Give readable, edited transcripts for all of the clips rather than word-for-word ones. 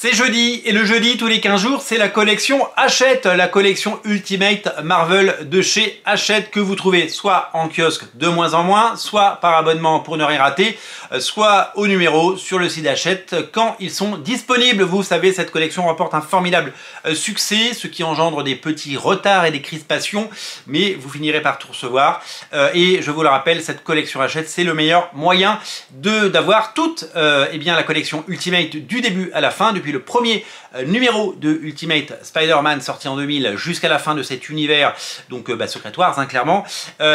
C'est jeudi et le jeudi tous les 15 jours c'est la collection Hachette, la collection Ultimate Marvel de chez Hachette que vous trouvez soit en kiosque de moins en moins, soit par abonnement pour ne rien rater, soit au numéro sur le site Hachette quand ils sont disponibles. Vous savez, cette collection remporte un formidable succès, ce qui engendre des petits retards et des crispations, mais vous finirez par tout recevoir. Et je vous le rappelle, cette collection Hachette, c'est le meilleur moyen d'avoir toute la collection Ultimate du début à la fin, depuis le premier numéro de Ultimate Spider-Man sorti en 2000 jusqu'à la fin de cet univers, donc Secret Wars clairement.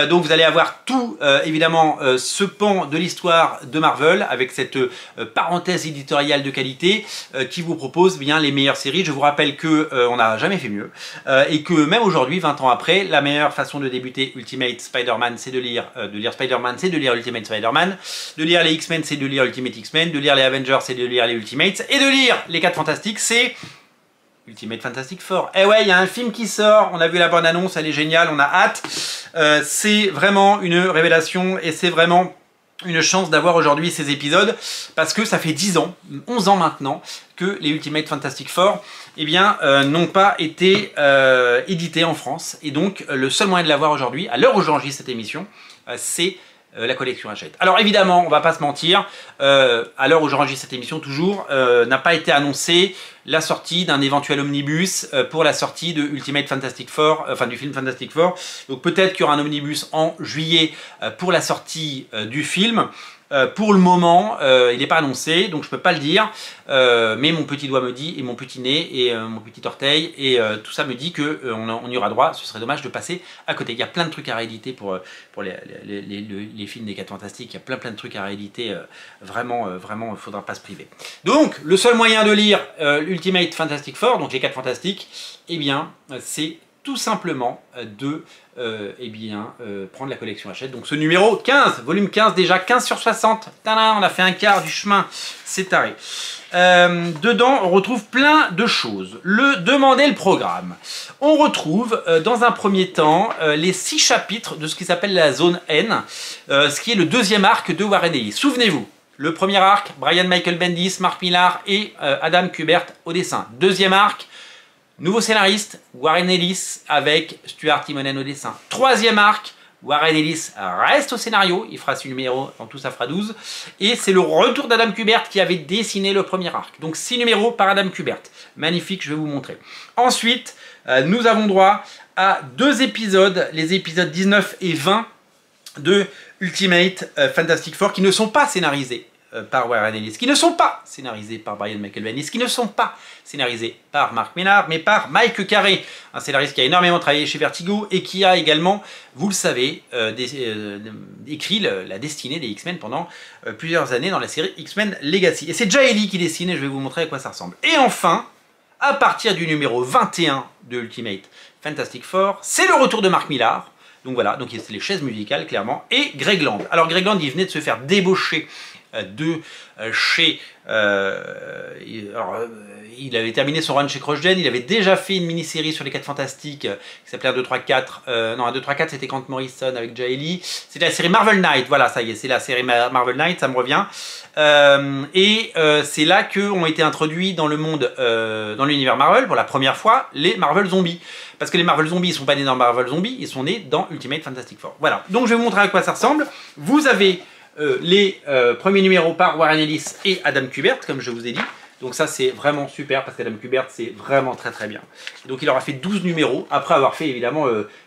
Donc vous allez avoir tout évidemment ce pan de l'histoire de Marvel avec cette parenthèse éditoriale de qualité qui vous propose bien les meilleures séries. Je vous rappelle que on n'a jamais fait mieux et que même aujourd'hui, 20 ans après, la meilleure façon de débuter Ultimate Spider-Man, c'est de lire Spider-Man, c'est de lire Ultimate Spider-Man, de lire les X-Men, c'est de lire Ultimate X-Men, de lire les Avengers, c'est de lire les Ultimates, et de lire les 4 Fantastiques, c'est Ultimate Fantastic Four. Eh ouais, il y a un film qui sort, on a vu la bande-annonce, elle est géniale, on a hâte. C'est vraiment une révélation et c'est vraiment une chance d'avoir aujourd'hui ces épisodes parce que ça fait 10 ans, 11 ans maintenant que les Ultimate Fantastic Four n'ont pas été édités en France, et donc le seul moyen de l'avoir aujourd'hui, à l'heure où j'enregistre cette émission, c'est la collection Hachette. Alors évidemment, on va pas se mentir, à l'heure où j'enregistre cette émission toujours, n'a pas été annoncé la sortie d'un éventuel omnibus pour la sortie de Ultimate Fantastic Four, enfin du film Fantastic Four. Donc peut-être qu'il y aura un omnibus en juillet pour la sortie du film. Pour le moment, il n'est pas annoncé, donc je peux pas le dire, mais mon petit doigt me dit, et mon petit nez, et mon petit orteil, et tout ça me dit qu'on y aura droit. Ce serait dommage de passer à côté. Il y a plein de trucs à rééditer pour les films des 4 Fantastiques, il y a plein de trucs à rééditer, vraiment, il ne faudra pas se priver. Donc, le seul moyen de lire Ultimate Fantastic Four, donc les 4 Fantastiques, c'est tout simplement de prendre la collection Hachette. Donc ce numéro 15, volume 15 déjà, 15 sur 60. Tadam, on a fait un quart du chemin, c'est taré. Dedans, on retrouve plein de choses. Demandez le programme. On retrouve dans un premier temps les 6 chapitres de ce qui s'appelle la zone N, ce qui est le deuxième arc de Warren Ellis. Souvenez-vous, le premier arc, Brian Michael Bendis, Mark Millar et Adam Kubert au dessin. Deuxième arc, nouveau scénariste, Warren Ellis avec Stuart Immonen au dessin. Troisième arc, Warren Ellis reste au scénario, il fera 6 numéros, en tout ça fera 12. Et c'est le retour d'Adam Kubert qui avait dessiné le premier arc. Donc 6 numéros par Adam Kubert. Magnifique, je vais vous montrer. Ensuite, nous avons droit à 2 épisodes, les épisodes 19 et 20 de Ultimate Fantastic Four qui ne sont pas scénarisés par Warren Ellis, qui ne sont pas scénarisés par Brian Michael Bendis, qui ne sont pas scénarisés par Mark Millar, mais par Mike Carey, un scénariste qui a énormément travaillé chez Vertigo et qui a également, vous le savez, écrit la destinée des X-Men pendant plusieurs années dans la série X-Men Legacy. Et c'est Jae Lee qui dessine, et je vais vous montrer à quoi ça ressemble. Et enfin, à partir du numéro 21 de Ultimate Fantastic Four, c'est le retour de Mark Millar. Donc voilà, donc c'est les chaises musicales clairement, et Greg Land. Alors Greg Land, il venait de se faire débaucher de chez... il avait terminé son run chez CrossGen, il avait déjà fait une mini-série sur les 4 Fantastiques qui s'appelait 1, 2, 3, 4. Non, 1, 2, 3, 4 c'était Grant Morrison avec Jae Lee. C'était la série Marvel Knight, voilà, ça y est, c'est la série Marvel Knight, ça me revient. C'est là qu'ont été introduits dans le monde, dans l'univers Marvel, pour la première fois, les Marvel Zombies. Parce que les Marvel Zombies, ils ne sont pas nés dans Marvel Zombies, ils sont nés dans Ultimate Fantastic Four. Voilà, donc je vais vous montrer à quoi ça ressemble. Vous avez les premiers numéros par Warren Ellis et Adam Kubert, comme je vous ai dit. Donc ça c'est vraiment super parce qu'Adam Kubert c'est vraiment très bien. Donc il aura fait 12 numéros après avoir fait évidemment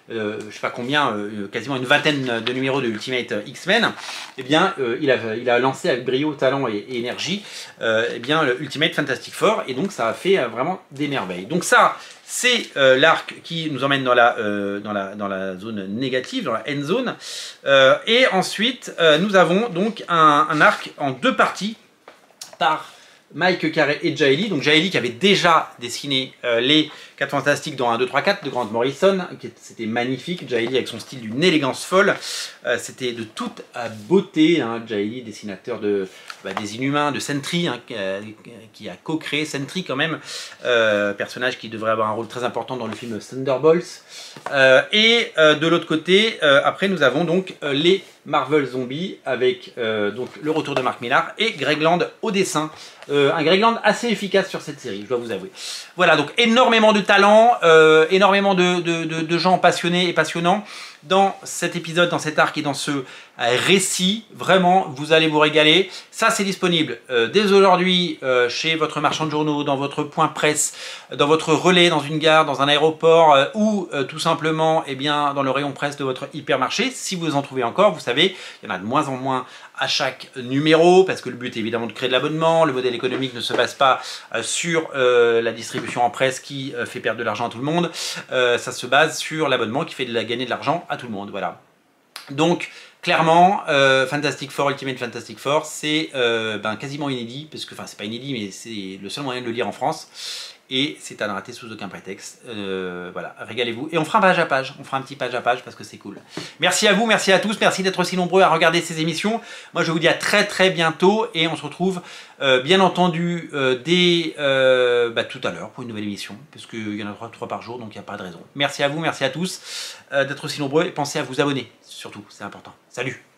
je sais pas combien, quasiment une vingtaine de numéros de Ultimate X-Men. Il a lancé avec brio, talent et énergie le Ultimate Fantastic Four, et donc ça a fait vraiment des merveilles. Donc ça c'est l'arc qui nous emmène dans la zone négative, dans la end zone. Et ensuite nous avons donc un arc en 2 parties par Mike Carey et Jae Lee. Donc Jae Lee qui avait déjà dessiné les 4 Fantastiques dans 1, 2, 3, 4 de Grant Morrison. C'était magnifique. Jae Lee avec son style d'une élégance folle. C'était de toute beauté. Jae Lee, dessinateur des Inhumains, de Sentry, qui a co-créé Sentry quand même. Personnage qui devrait avoir un rôle très important dans le film Thunderbolts. De l'autre côté, après nous avons donc les Marvel Zombie avec donc le retour de Mark Millar et Greg Land au dessin. Un Greg Land assez efficace sur cette série, je dois vous avouer. Voilà, donc énormément de talent, énormément de gens passionnés et passionnants dans cet épisode, dans cet arc et dans ce récit. Vraiment, vous allez vous régaler. Ça, c'est disponible dès aujourd'hui chez votre marchand de journaux, dans votre point presse, dans votre relais, dans une gare, dans un aéroport ou tout simplement eh bien, dans le rayon presse de votre hypermarché. Si vous en trouvez encore, vous savez, il y en a de moins en moins à chaque numéro parce que le but est évidemment de créer de l'abonnement. Le modèle économique ne se base pas sur la distribution en presse qui fait perdre de l'argent à tout le monde. Ça se base sur l'abonnement qui fait gagner de l'argent à tout le monde. Voilà. Donc clairement, Fantastic Four, Ultimate Fantastic Four, c'est quasiment inédit, parce que, enfin c'est pas inédit, mais c'est le seul moyen de le lire en France. Et c'est à ne rater sous aucun prétexte. Voilà, régalez-vous. Et on fera un page à page. On fera un petit page à page parce que c'est cool. Merci à vous, merci à tous. Merci d'être aussi nombreux à regarder ces émissions. Moi, je vous dis à très très bientôt. Et on se retrouve, bien entendu, dès tout à l'heure pour une nouvelle émission. Parce qu'il y en a 3 par jour, donc il n'y a pas de raison. Merci à vous, merci à tous d'être aussi nombreux. Et pensez à vous abonner, surtout, c'est important. Salut!